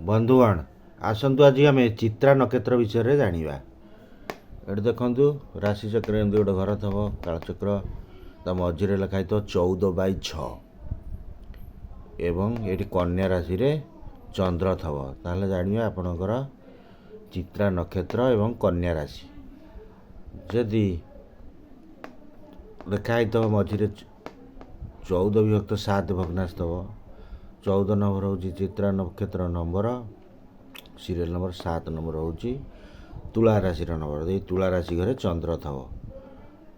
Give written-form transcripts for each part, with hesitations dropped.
ବନ୍ଧୁଗଣ ଆସନ୍ତୁ ଆଜି ଆମେ ଚିତ୍ରା ନକ୍ଷତ୍ର ବିଷୟରେ ଜାଣିବା। ଏଠି ଦେଖନ୍ତୁ ରାଶିଚକ୍ର ଏମିତି ଗୋଟେ ଘର ଥିବ, କାଳଚକ୍ର ତା ମଝିରେ ଲେଖା ହେଇଥିବ 14/6 ଏବଂ ଏଠି କନ୍ୟା ରାଶିରେ ଚନ୍ଦ୍ର ଥିବ, ତାହେଲେ ଜାଣିବା ଆପଣଙ୍କର ଚିତ୍ରା ନକ୍ଷତ୍ର ଏବଂ କନ୍ୟା ରାଶି। ଯଦି ଲେଖା ହେଇଥିବ ମଝିରେ 14/7 ଭଗ୍ନାଂଶ ଥିବ, 14 ନମ୍ବର ହେଉଛି ଚିତ୍ରା ନକ୍ଷତ୍ର ନମ୍ବର, ସିରିଏଲ୍ ନମ୍ବର 7 ନମ୍ବର ହେଉଛି ତୁଳା ରାଶିର ନମ୍ବର। ଏଇ ତୁଳା ରାଶି ଘରେ ଚନ୍ଦ୍ର ଥିବ,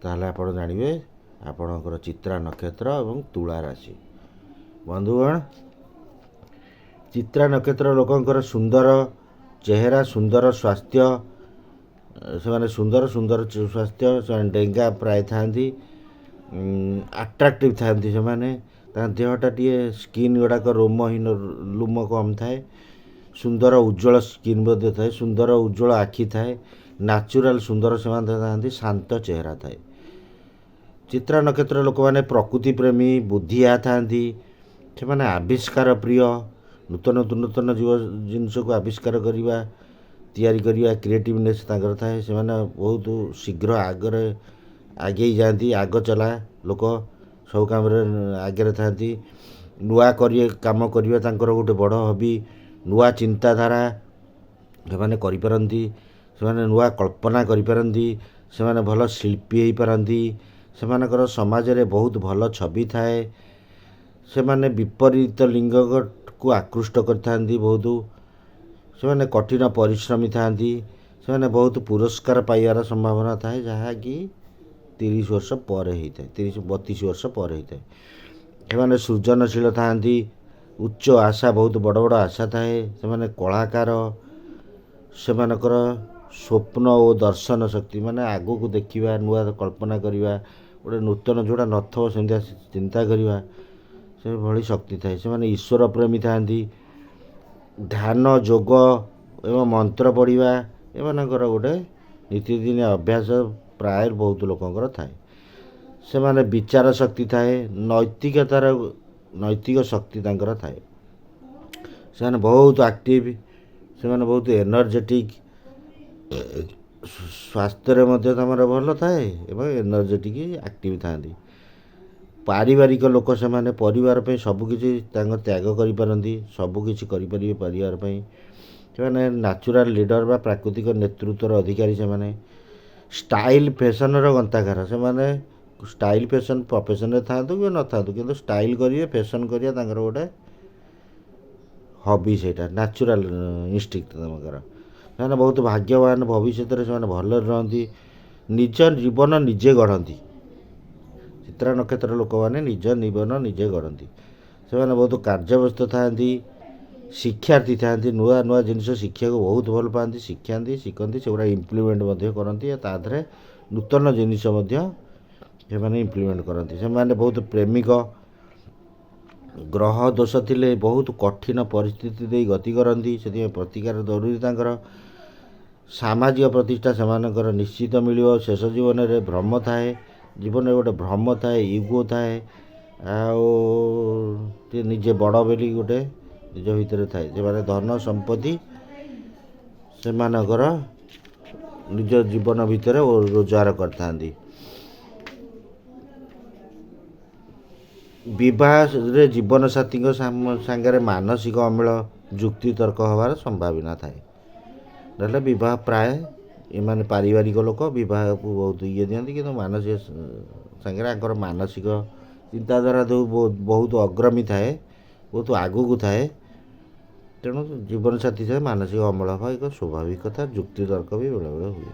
ତାହେଲେ ଆପଣ ଜାଣିବେ ଆପଣଙ୍କର ଚିତ୍ରା ନକ୍ଷତ୍ର ଏବଂ ତୁଳା ରାଶି। ବନ୍ଧୁଗଣ, ଚିତ୍ରା ନକ୍ଷତ୍ର ଲୋକଙ୍କର ସୁନ୍ଦର ଚେହେରା, ସୁନ୍ଦର ସ୍ୱାସ୍ଥ୍ୟ, ସେମାନେ ସୁନ୍ଦର ସ୍ୱାସ୍ଥ୍ୟ, ସେମାନେ ଡେଙ୍ଗା ପ୍ରାୟ ଥାଆନ୍ତି, ଆଟ୍ରାକ୍ଟିଭ୍ ଥାଆନ୍ତି। ସେମାନେ ତାଙ୍କ ଦେହଟା ଟିକେ ସ୍କିନ୍ ଗୁଡ଼ାକ ରୋମହୀନ, ଲୁମ କମ୍ ଥାଏ, ସୁନ୍ଦର ଉଜ୍ଜଳ ସ୍କିନ୍ ମଧ୍ୟ ଥାଏ, ସୁନ୍ଦର ଉଜ୍ଜଳ ଆଖି ଥାଏ, ନ୍ୟାଚୁରାଲ୍ ସୁନ୍ଦର ସେମାନେ ଥାଆନ୍ତି, ଶାନ୍ତ ଚେହେରା ଥାଏ। ଚିତ୍ରା ନକ୍ଷତ୍ର ଲୋକମାନେ ପ୍ରକୃତି ପ୍ରେମୀ, ବୁଦ୍ଧିଆ ଥାଆନ୍ତି, ସେମାନେ ଆବିଷ୍କାର ପ୍ରିୟ, ନୂତନ ଜିନିଷକୁ ଆବିଷ୍କାର କରିବା, ତିଆରି କରିବା, କ୍ରିଏଟିଭନେସ୍ ତାଙ୍କର ଥାଏ। ସେମାନେ ବହୁତ ଶୀଘ୍ର ଆଗେଇ ଯାଆନ୍ତି, ଆଗ ଚଲା ଲୋକ, ସବୁ କାମରେ ଆଗରେ ଥାଆନ୍ତି। ନୂଆ କାମ କରିବା ତାଙ୍କର ଗୋଟେ ବଡ଼ ହବି, ନୂଆ ଚିନ୍ତାଧାରା ସେମାନେ କରିପାରନ୍ତି, ସେମାନେ ନୂଆ କଳ୍ପନା କରିପାରନ୍ତି, ସେମାନେ ଭଲ ଶିଳ୍ପୀ ହେଇପାରନ୍ତି, ସେମାନଙ୍କର ସମାଜରେ ବହୁତ ଭଲ ଛବି ଥାଏ, ସେମାନେ ବିପରୀତ ଲିଙ୍ଗକୁ ଆକୃଷ୍ଟ କରିଥାନ୍ତି ବହୁତ, ସେମାନେ କଠିନ ପରିଶ୍ରମୀ ଥାଆନ୍ତି, ସେମାନେ ବହୁତ ପୁରସ୍କାର ପାଇବାର ସମ୍ଭାବନା ଥାଏ, ଯାହାକି 30 ବର୍ଷ ପରେ ହେଇଥାଏ, 32 ବର୍ଷ ପରେ ହେଇଥାଏ। ସେମାନେ ସୃଜନଶୀଳ ଥାଆନ୍ତି, ଉଚ୍ଚ ଆଶା, ବହୁତ ବଡ଼ ବଡ଼ ଆଶା ଥାଏ, ସେମାନେ କଳାକାର, ସେମାନଙ୍କର ସ୍ୱପ୍ନ ଓ ଦର୍ଶନ ଶକ୍ତି, ମାନେ ଆଗକୁ ଦେଖିବା, ନୂଆ କଳ୍ପନା କରିବା, ଗୋଟେ ନୂତନ ଯେଉଁଟା ନଥିବ ସେମିତିଆ ଚିନ୍ତା କରିବା, ସେଭଳି ଶକ୍ତି ଥାଏ। ସେମାନେ ଈଶ୍ୱର ପ୍ରେମୀ ଥାଆନ୍ତି, ଧ୍ୟାନ, ଯୋଗ ଏବଂ ମନ୍ତ୍ର ପଢ଼ିବା ଏମାନଙ୍କର ଗୋଟେ ନୀତିଦିନିଆ ଅଭ୍ୟାସ ପ୍ରାୟ ବହୁତ ଲୋକଙ୍କର ଥାଏ। ସେମାନେ ବିଚାର ଶକ୍ତି ଥାଏ, ନୈତିକ ଶକ୍ତି ତାଙ୍କର ଥାଏ, ସେମାନେ ବହୁତ ଆକ୍ଟିଭ୍, ସେମାନେ ବହୁତ ଏନର୍ଜେଟିକ୍, ସ୍ୱାସ୍ଥ୍ୟରେ ମଧ୍ୟ ତାଙ୍କର ଭଲ ଥାଏ ଏବଂ ଏନର୍ଜେଟିକ୍ ଆକ୍ଟିଭ୍ ଥାଆନ୍ତି। ପାରିବାରିକ ଲୋକ, ସେମାନେ ପରିବାର ପାଇଁ ସବୁକିଛି ତାଙ୍କ ତ୍ୟାଗ କରିପାରନ୍ତି, ସବୁକିଛି କରିପାରିବେ ପରିବାର ପାଇଁ। ସେମାନେ ନ୍ୟାଚୁରାଲ୍ ଲିଡ଼ର ବା ପ୍ରାକୃତିକ ନେତୃତ୍ୱର ଅଧିକାରୀ। ସେମାନେ ଷ୍ଟାଇଲ୍ ଫ୍ୟାସନ୍ର ଗନ୍ତାଘର, ସେମାନେ ଷ୍ଟାଇଲ୍ ଫ୍ୟାସନ୍ ପ୍ରଫେସନ୍ରେ ଥାଆନ୍ତୁ କି ନଥାନ୍ତୁ, କିନ୍ତୁ ଷ୍ଟାଇଲ୍ କରିବେ, ଫ୍ୟାସନ୍ କରିବା ତାଙ୍କର ଗୋଟେ ହବି, ସେଇଟା ନ୍ୟାଚୁରାଲ୍ ଇନଷ୍ଟିଙ୍କ୍ଟ ତାଙ୍କର। ସେମାନେ ବହୁତ ଭାଗ୍ୟବାନ, ଭବିଷ୍ୟତରେ ସେମାନେ ଭଲରେ ରହନ୍ତି, ନିଜ ଜୀବନ ନିଜେ ଗଢ଼ନ୍ତି। ଚିତ୍ରା ନକ୍ଷତ୍ର ଲୋକମାନେ ନିଜ ଜୀବନ ନିଜେ ଗଢ଼ନ୍ତି। ସେମାନେ ବହୁତ କାର୍ଯ୍ୟବ୍ୟସ୍ତ ଥାଆନ୍ତି, ଶିକ୍ଷାର୍ଥୀ ଥାଆନ୍ତି, ନୂଆ ନୂଆ ଜିନିଷ ଶିଖିବାକୁ ବହୁତ ଭଲ ପାଆନ୍ତି, ଶିଖନ୍ତି, ସେଗୁଡ଼ା ଇମ୍ପ୍ଲିମେଣ୍ଟ ମଧ୍ୟ କରନ୍ତି, ତା ଦେହରେ ନୂତନ ଜିନିଷ ମଧ୍ୟ ସେମାନେ ଇମ୍ପ୍ଲିମେଣ୍ଟ କରନ୍ତି। ସେମାନେ ବହୁତ ପ୍ରେମିକ, ଗ୍ରହ ଦୋଷ ଥିଲେ ବହୁତ କଠିନ ପରିସ୍ଥିତି ଦେଇ ଗତି କରନ୍ତି, ସେଥିପାଇଁ ପ୍ରତିକାର ଜରୁରୀ ତାଙ୍କର। ସାମାଜିକ ପ୍ରତିଷ୍ଠା ସେମାନଙ୍କର ନିଶ୍ଚିତ ମିଳିବ। ଶେଷ ଜୀବନରେ ଭ୍ରମ ଥାଏ, ଜୀବନରେ ଗୋଟେ ଭ୍ରମ ଥାଏ, ଇଗୋ ଥାଏ, ଆଉ ନିଜେ ବଡ଼ ବୋଲି ଗୋଟେ ନିଜ ଭିତରେ ଥାଏ। ସେମାନେ ଧନ ସମ୍ପତ୍ତି ସେମାନଙ୍କର ନିଜ ଜୀବନ ଭିତରେ ରୋଜଗାର କରିଥାନ୍ତି। ବିବାହରେ ଜୀବନସାଥୀଙ୍କ ସାଙ୍ଗରେ ମାନସିକ ଅମିଳ, ଯୁକ୍ତିତର୍କ ହେବାର ସମ୍ଭାବନା ଥାଏ। ନହେଲେ ବିବାହ ପ୍ରାୟ ଏମାନେ ପାରିବାରିକ ଲୋକ ବିବାହକୁ ବହୁତ ଦିଅନ୍ତି, କିନ୍ତୁ ମାନସିକ ସାଙ୍ଗରେ ତାଙ୍କର ମାନସିକ ଚିନ୍ତାଧାରା ବହୁତ ଅଗ୍ରମୀ ଥାଏ, ବହୁତ ଆଗକୁ ଥାଏ, ତେଣୁ ଜୀବନସାଥୀ ସହ ମାନସିକ ଅମଳ ହେବା ଏକ ସ୍ୱାଭାବିକ କଥା। ଯୁକ୍ତିତର୍କ ବି ବେଳେବେଳେ ହୁଏ।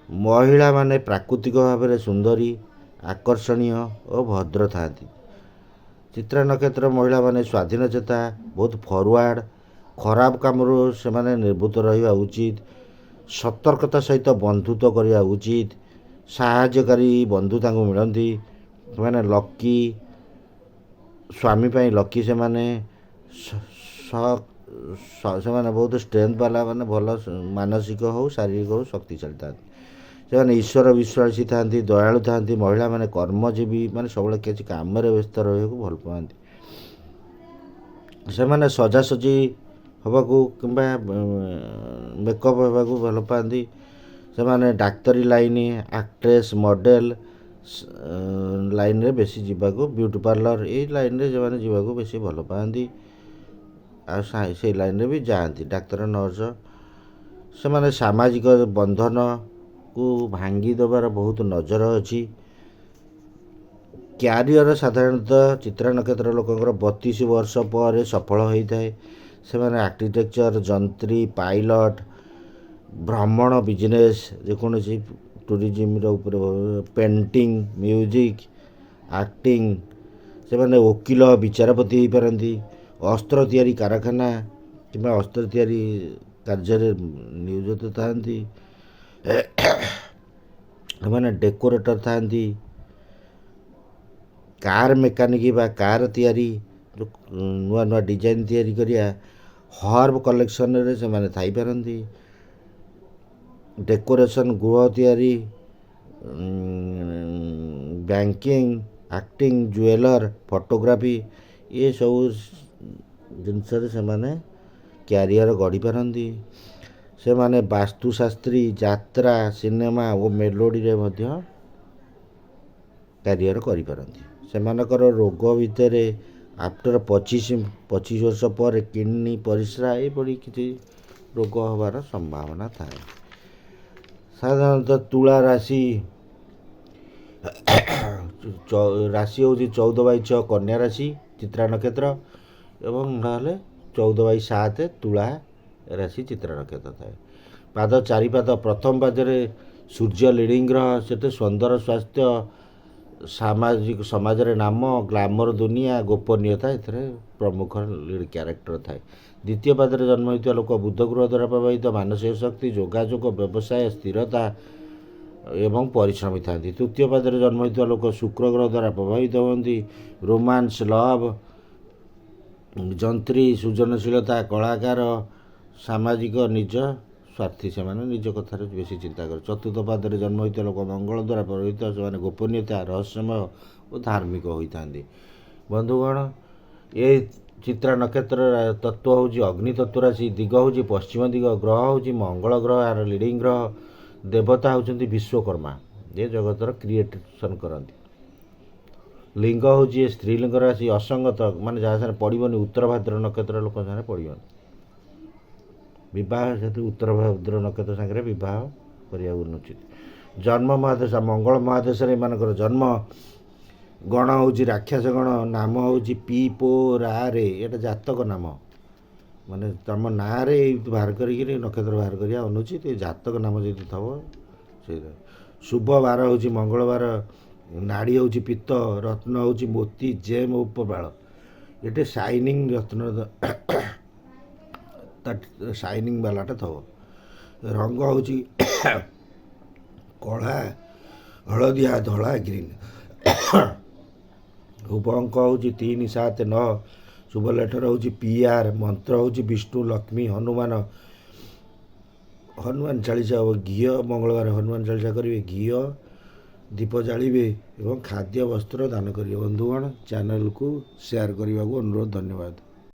ମହିଳାମାନେ ପ୍ରାକୃତିକ ଭାବରେ ସୁନ୍ଦରୀ, ଆକର୍ଷଣୀୟ ଓ ଭଦ୍ର ଥାଆନ୍ତି। ଚିତ୍ରା ନକ୍ଷତ୍ର ମହିଳାମାନେ ସ୍ୱାଧୀନଚେତା, ବହୁତ ଫରୱାର୍ଡ଼, ଖରାପ କାମରୁ ସେମାନେ ନିବୃତ୍ତ ରହିବା ଉଚିତ, ସତର୍କତା ସହିତ ବନ୍ଧୁତ୍ୱ କରିବା ଉଚିତ, ସାହାଯ୍ୟକାରୀ ବନ୍ଧୁ ତାଙ୍କୁ ମିଳନ୍ତି, ସେମାନେ ଲକି, ସ୍ୱାମୀ ପାଇଁ ଲକି, ସେମାନେ ବହୁତ ଷ୍ଟ୍ରେନ୍ଥ ବାଲା, ମାନେ ଭଲ ମାନସିକ ହେଉ ଶାରୀରିକ ହେଉ ଶକ୍ତିଶାଳୀ ଥାଆନ୍ତି। ସେମାନେ ଈଶ୍ୱର ବିଶ୍ୱାସୀ ଥାଆନ୍ତି, ଦୟାଳୁ ଥାଆନ୍ତି। ମହିଳାମାନେ କର୍ମଜୀବୀ, ମାନେ ସବୁବେଳେ କିଛି କାମରେ ବ୍ୟସ୍ତ ରହିବାକୁ ଭଲ ପାଆନ୍ତି। ସେମାନେ ସଜାସଜି ହେବାକୁ କିମ୍ବା ମେକଅପ୍ ହେବାକୁ ଭଲ ପାଆନ୍ତି। ସେମାନେ ଡାକ୍ତରୀ ଲାଇନ୍, ଆକ୍ଟ୍ରେସ୍, ମଡ଼େଲ୍ ଲାଇନ୍ରେ ବେଶୀ ଯିବାକୁ, ବିୟୁଟି ପାର୍ଲର ଏଇ ଲାଇନ୍ରେ ସେମାନେ ଯିବାକୁ ବେଶୀ ଭଲ ପାଆନ୍ତି। ଆଉ ସେଇ ଲାଇନ୍ରେ ବି ଯାଆନ୍ତି। ଡାକ୍ତର, ନର୍ସ ସେମାନେ ସାମାଜିକ ବନ୍ଧନକୁ ଭାଙ୍ଗି ଦେବାର ବହୁତ ନଜର ଅଛି। କ୍ୟାରିୟର ସାଧାରଣତଃ ଚିତ୍ରା ନକ୍ଷତ୍ର ଲୋକଙ୍କର 32 ବର୍ଷ ପରେ ସଫଳ ହୋଇଥାଏ। ସେମାନେ ଆର୍କିଟେକ୍ଚର, ଯନ୍ତ୍ରୀ, ପାଇଲଟ, ଭ୍ରମଣ ବିଜନେସ୍, ଯେକୌଣସି ଟୁରିଜିମ୍ର ଉପରେ, ପେଣ୍ଟିଂ, ମ୍ୟୁଜିକ୍, ଆକ୍ଟିଂ, ସେମାନେ ଓକିଲ, ବିଚାରପତି ହୋଇପାରନ୍ତି। ଅସ୍ତ୍ର ତିଆରି କାରଖାନା କିମ୍ବା ଅସ୍ତ୍ର ତିଆରି କାର୍ଯ୍ୟରେ ନିୟୋଜିତ ଥାନ୍ତି। ସେମାନେ ଡେକୋରେଟର ଥାନ୍ତି। କାର୍ ମେକାନିକ୍ ବା କାର୍ ତିଆରି, ନୂଆ ନୂଆ ଡିଜାଇନ୍ ତିଆରି କରିବା, ହର୍ବ କଲେକ୍ସନରେ ସେମାନେ ଥାଇପାରନ୍ତି। ଡେକୋରେସନ୍, ଗୃହ ତିଆରି, ବ୍ୟାଙ୍କିଂ, ଆକ୍ଟିଂ, ଜୁଏଲର, ଫଟୋଗ୍ରାଫି ଏସବୁ ଜିନିଷରେ ସେମାନେ କ୍ୟାରିୟର ଗଢ଼ିପାରନ୍ତି। ସେମାନେ ବାସ୍ତୁଶାସ୍ତ୍ରୀ, ଯାତ୍ରା, ସିନେମା ଓ ମେଲୋଡ଼ିରେ ମଧ୍ୟ କ୍ୟାରିୟର କରିପାରନ୍ତି। ସେମାନଙ୍କର ରୋଗ ଭିତରେ ଆଫ୍ଟର 25 ବର୍ଷ ପରେ କିଡ଼ନୀ, ପରିସ୍ରା ଏପରି କିଛି ରୋଗ ହେବାର ସମ୍ଭାବନା ଥାଏ। ସାଧାରଣତଃ ତୁଳା ରାଶି ହେଉଛି 14/6 କନ୍ୟା ରାଶି ଚିତ୍ରା ନକ୍ଷତ୍ର, ଏବଂ ନହେଲେ 14/7 ତୁଳା ରାଶି ଚିତ୍ରା ନକ୍ଷତ୍ର ଥାଏ। ପାଦ, ଚାରିପାଦ, ପ୍ରଥମ ପାଦରେ ସୂର୍ଯ୍ୟ ଲିଡିଂ ଗ୍ରହ, ସେଠି ସୁନ୍ଦର ସ୍ୱାସ୍ଥ୍ୟ, ସମାଜରେ ନାମ, ଗ୍ଲାମର ଦୁନିଆ, ଗୋପନୀୟତା ଏଥିରେ ପ୍ରମୁଖ ଲିଡ୍ କ୍ୟାରେକ୍ଟର ଥାଏ। ଦ୍ୱିତୀୟ ପାଦରେ ଜନ୍ମ ହୋଇଥିବା ଲୋକ ବୁଧ ଗ୍ରହ ଦ୍ୱାରା ପ୍ରଭାବିତ, ମାନସିକ ଶକ୍ତି, ଯୋଗାଯୋଗ, ବ୍ୟବସାୟ, ସ୍ଥିରତା ଏବଂ ପରିଶ୍ରମୀ ଥାନ୍ତି। ତୃତୀୟ ପାଦରେ ଜନ୍ମ ହୋଇଥିବା ଲୋକ ଶୁକ୍ର ଗ୍ରହ ଦ୍ୱାରା ପ୍ରଭାବିତ ହୁଅନ୍ତି। ରୋମାନ୍ସ, ଲଭ୍, ଯନ୍ତ୍ରୀ, ସୃଜନଶୀଳତା, କଳାକାର, ସାମାଜିକ, ନିଜ ସ୍ୱାର୍ଥୀ, ସେମାନେ ନିଜ କଥାରେ ବେଶୀ ଚିନ୍ତା କରେ। ଚତୁର୍ଥ ପାଦରେ ଜନ୍ମ ହୋଇଥିବା ଲୋକ ମଙ୍ଗଳ ଦ୍ୱାରା ପ୍ରଭାବିତ, ସେମାନେ ଗୋପନୀୟତା, ରହସ୍ୟମୟ ଓ ଧାର୍ମିକ ହୋଇଥାନ୍ତି। ବନ୍ଧୁଗଣ, ଏ ଚିତ୍ରା ନକ୍ଷତ୍ରର ତତ୍ତ୍ୱ ହେଉଛି ଅଗ୍ନି ତତ୍ତ୍ୱ ରାଶି। ଦିଗ ହେଉଛି ପଶ୍ଚିମ ଦିଗ। ଗ୍ରହ ହେଉଛି ମଙ୍ଗଳ ଗ୍ରହ, ଏହାର ଲିଡିଂ ଗ୍ରହ। ଦେବତା ହେଉଛନ୍ତି ବିଶ୍ୱକର୍ମା, ଏ ଜଗତର କ୍ରିଏସନ୍ କରନ୍ତି। ଲିଙ୍ଗ ହେଉଛି ସ୍ତ୍ରୀଲିଙ୍ଗ ରାଶି। ଅସଙ୍ଗତ ମାନେ ଯାହା ସାଙ୍ଗରେ ପଡ଼ିବନି, ଉତ୍ତର ଭାଦ୍ର ନକ୍ଷତ୍ର ଲୋକ ସାଙ୍ଗରେ ପଡ଼ିବନି। ବିବାହ ସେଠି ଉତ୍ତର ଭାଦ୍ର ନକ୍ଷତ୍ର ସାଙ୍ଗରେ ବିବାହ କରିବା ଅନୁଚିତ। ଜନ୍ମ ମହାଦେଶ, ମଙ୍ଗଳ ମହାଦେଶରେ ଏମାନଙ୍କର ଜନ୍ମ। ଗଣ ହେଉଛି ରାକ୍ଷସ ଗଣ। ନାମ ହେଉଛି ପି-ପୋ-ରା-ରେ, ଏଇଟା ଜାତକ ନାମ, ମାନେ ତମ ନାଁରେ ବାହାର କରିକିରି ନକ୍ଷତ୍ର ବାହାର କରିବା ଅନୁଚିତ। ଏ ଜାତକ ନାମ ଯଦି ଥବ ସେଇଟା। ଶୁଭ ବାର ହେଉଛି ମଙ୍ଗଳବାର। ନାଡ଼ି ହେଉଛି ପିତ୍ତ। ରତ୍ନ ହେଉଛି ମୋତି, ଜେମ୍ ଉପବାଳ। ଏଠି ସାଇନିଂ ରତ୍ନ, ସାଇନିଂ ବାଲାଟା ଥବ। ରଙ୍ଗ ହେଉଛି କଳା, ହଳଦିଆ, ଧଳା, ଗ୍ରୀନ୍। ଶୁଭ ଅଙ୍କ ହେଉଛି 3, 7, 9। ଶୁଭ ଲେଟର ହେଉଛି PR। ମନ୍ତ୍ର ହେଉଛି ବିଷ୍ଣୁ, ଲକ୍ଷ୍ମୀ, ହନୁମାନ ଚାଳିଶା ହେବ। ଘିଅ, ମଙ୍ଗଳବାର ହନୁମାନ ଚାଳିଶା କରିବେ। ଘିଅ ଦୀପ ଜାଳିବେ ଏବଂ ଖାଦ୍ୟ ବସ୍ତ୍ର ଦାନ କରିବେ। ବନ୍ଧୁଗଣ, ଚ୍ୟାନେଲକୁ ସେୟାର କରିବାକୁ ଅନୁରୋଧ। ଧନ୍ୟବାଦ।